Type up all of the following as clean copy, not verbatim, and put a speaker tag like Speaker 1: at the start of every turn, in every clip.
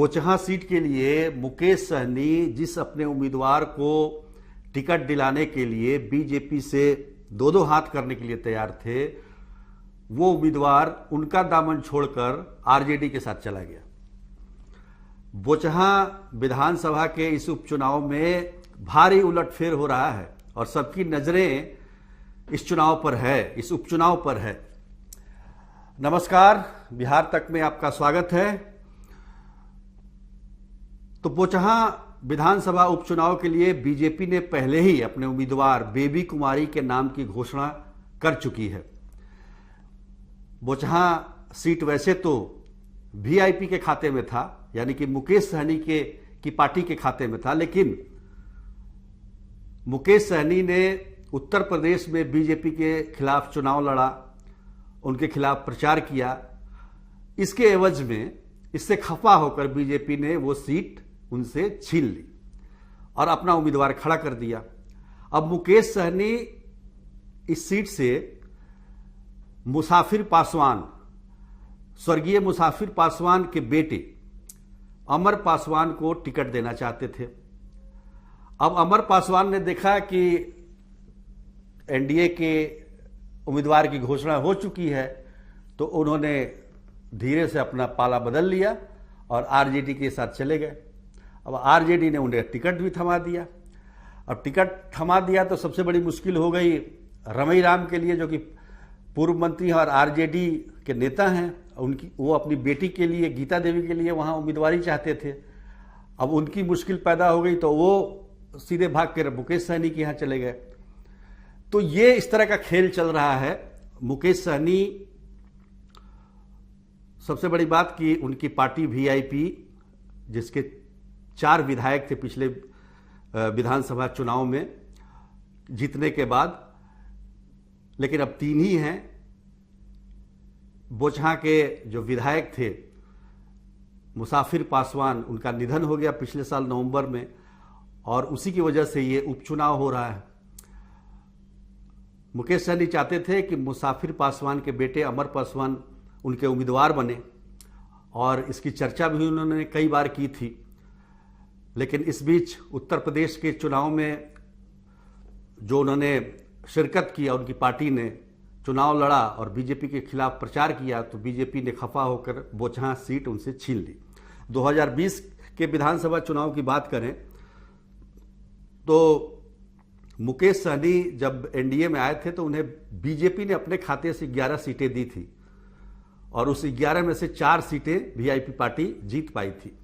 Speaker 1: Bochahan seat के लिए मुकेश सहनी जिस अपने उम्मीदवार को टिकट दिलाने के लिए बीजेपी से दो दो हाथ करने के लिए तैयार थे, वो उम्मीदवार उनका दामन छोड़कर आरजेडी के साथ चला गया। बोचहां विधानसभा के इस उपचुनाव में भारी उलटफेर हो रहा है और सबकी नजरें इस चुनाव पर है, इस उपचुनाव पर है। नमस्कार, बिहार तक में आपका स्वागत है। तो बोचहां विधानसभा उपचुनाव के लिए बीजेपी ने पहले ही अपने उम्मीदवार बेबी कुमारी के नाम की घोषणा कर चुकी है। बोचहां सीट वैसे तो वीआईपी के खाते में था, यानी कि मुकेश सहनी की पार्टी के खाते में था, लेकिन मुकेश सहनी ने उत्तर प्रदेश में बीजेपी के खिलाफ चुनाव लड़ा, उनके खिलाफ प्रचार किया। इसके एवज में, इससे खफा होकर बीजेपी ने वो सीट उनसे छीन ली और अपना उम्मीदवार खड़ा कर दिया। अब मुकेश सहनी इस सीट से मुसाफिर पासवान, स्वर्गीय मुसाफिर पासवान के बेटे अमर पासवान को टिकट देना चाहते थे। अब अमर पासवान ने देखा कि एनडीए के उम्मीदवार की घोषणा हो चुकी है, तो उन्होंने धीरे से अपना पाला बदल लिया और आरजेडी के साथ चले गए। अब आरजेडी ने उन्हें टिकट भी थमा दिया। अब टिकट थमा दिया तो सबसे बड़ी मुश्किल हो गई रमई राम के लिए, जो कि पूर्व मंत्री और आरजेडी के नेता हैं। वो अपनी बेटी के लिए, गीता देवी के लिए वहां उम्मीदवारी चाहते थे। अब उनकी मुश्किल पैदा हो गई तो वो सीधे भाग कर मुकेश सहनी के यहां चले गए। तो ये इस तरह का खेल चल रहा है। मुकेश सहनी, सबसे बड़ी बात कि उनकी पार्टी वीआईपी, जिसके 4 विधायक थे पिछले विधानसभा चुनाव में जीतने के बाद, लेकिन अब 3 ही हैं। बोचहां के जो विधायक थे मुसाफिर पासवान, उनका निधन हो गया पिछले साल नवंबर में, और उसी की वजह से ये उपचुनाव हो रहा है। मुकेश सहनी चाहते थे कि मुसाफिर पासवान के बेटे अमर पासवान उनके उम्मीदवार बने, और इसकी चर्चा भी उन्होंने कई बार की थी। लेकिन इस बीच उत्तर प्रदेश के चुनाव में जो उन्होंने शिरकत की और उनकी पार्टी ने चुनाव लड़ा और बीजेपी के खिलाफ प्रचार किया, तो बीजेपी ने खफा होकर बोचहां सीट उनसे छीन ली। 2020 के विधानसभा चुनाव की बात करें तो मुकेश सहनी जब एनडीए में आए थे तो उन्हें बीजेपी ने अपने खाते से 11 सीटें दी थी, और उस 11 में से 4 सीटें वीआईपी पार्टी जीत पाई थी।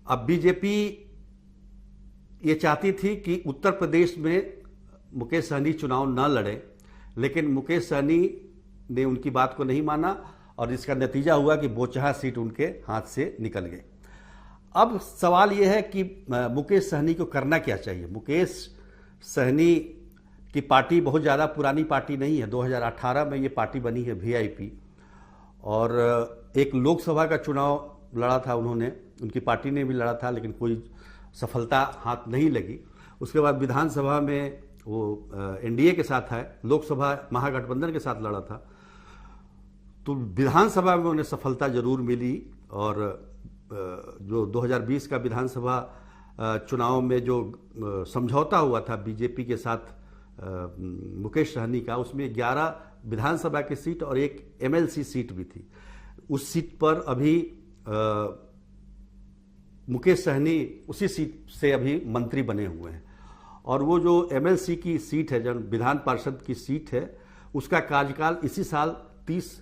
Speaker 1: अब बीजेपी ये चाहती थी कि उत्तर प्रदेश में मुकेश सहनी चुनाव न लड़े, लेकिन मुकेश सहनी ने उनकी बात को नहीं माना और इसका नतीजा हुआ कि बोचहां सीट उनके हाथ से निकल गई। अब सवाल यह है कि मुकेश सहनी को करना क्या चाहिए। मुकेश सहनी की पार्टी बहुत ज़्यादा पुरानी पार्टी नहीं है। 2018 में ये पार्टी बनी है वीआईपी, और एक लोकसभा का चुनाव लड़ा था उन्होंने, उनकी पार्टी ने भी लड़ा था, लेकिन कोई सफलता हाथ नहीं लगी। उसके बाद विधानसभा में वो एनडीए के साथ है, लोकसभा महागठबंधन के साथ लड़ा था, तो विधानसभा में उन्हें सफलता जरूर मिली। और जो 2020 का विधानसभा चुनाव में जो समझौता हुआ था बीजेपी के साथ मुकेश सहनी का, उसमें 11 विधानसभा की सीट और एक एमएलसी सीट भी थी। उस सीट पर अभी मुकेश सहनी उसी सीट से अभी मंत्री बने हुए हैं, और वो जो एमएलसी की सीट है, जो विधान पार्षद की सीट है, उसका कार्यकाल इसी साल 30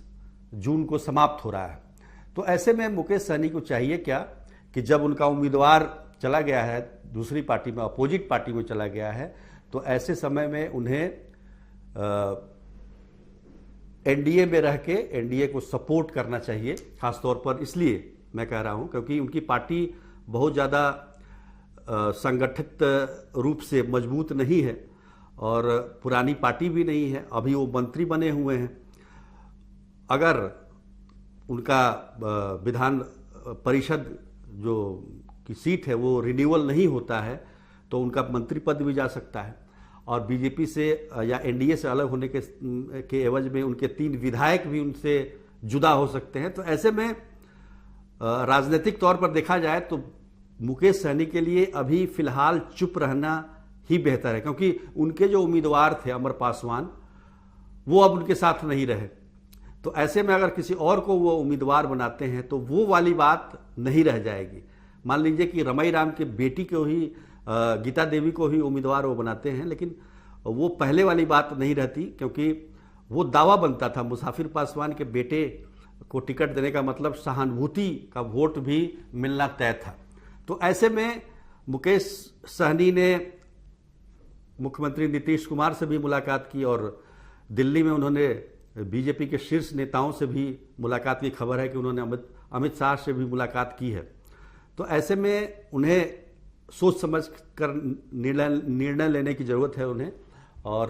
Speaker 1: जून को समाप्त हो रहा है। तो ऐसे में मुकेश सहनी को चाहिए क्या कि जब उनका उम्मीदवार चला गया है दूसरी पार्टी में, अपोजिट पार्टी में चला गया है, तो ऐसे समय में उन्हें एनडीए में रह के एनडीए को सपोर्ट करना चाहिए। खासतौर पर इसलिए मैं कह रहा हूं क्योंकि उनकी पार्टी बहुत ज़्यादा संगठित रूप से मजबूत नहीं है और पुरानी पार्टी भी नहीं है। अभी वो मंत्री बने हुए हैं। अगर उनका विधान परिषद जो की सीट है वो रिन्यूअल नहीं होता है तो उनका मंत्री पद भी जा सकता है, और बीजेपी से या एनडीए से अलग होने के एवज में उनके 3 विधायक भी उनसे जुदा हो सकते हैं। तो ऐसे में राजनीतिक तौर पर देखा जाए तो मुकेश सहनी के लिए अभी फिलहाल चुप रहना ही बेहतर है, क्योंकि उनके जो उम्मीदवार थे अमर पासवान, वो अब उनके साथ नहीं रहे। तो ऐसे में अगर किसी और को वो उम्मीदवार बनाते हैं तो वो वाली बात नहीं रह जाएगी। मान लीजिए कि रमाई राम की बेटी को ही, गीता देवी को ही उम्मीदवार वो बनाते हैं, लेकिन वो पहले वाली बात नहीं रहती, क्योंकि वो दावा बनता था मुसाफिर पासवान के बेटे को टिकट देने का मतलब सहानुभूति का वोट भी मिलना तय था। तो ऐसे में मुकेश सहनी ने मुख्यमंत्री नीतीश कुमार से भी मुलाकात की और दिल्ली में उन्होंने बीजेपी के शीर्ष नेताओं से भी मुलाकात की खबर है कि उन्होंने अमित शाह से भी मुलाकात की है। तो ऐसे में उन्हें सोच समझ कर निर्णय लेने की ज़रूरत है उन्हें। और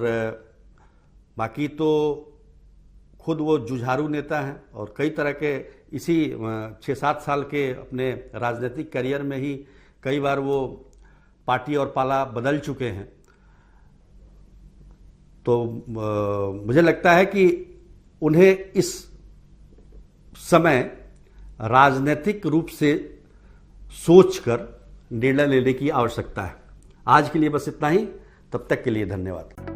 Speaker 1: बाकी तो खुद वो जुझारू नेता हैं और कई तरह के इसी 6-7 साल के अपने राजनीतिक करियर में ही कई बार वो पार्टी और पाला बदल चुके हैं। तो मुझे लगता है कि उन्हें इस समय राजनीतिक रूप से सोचकर निर्णय लेने की आवश्यकता है। आज के लिए बस इतना ही। तब तक के लिए धन्यवाद।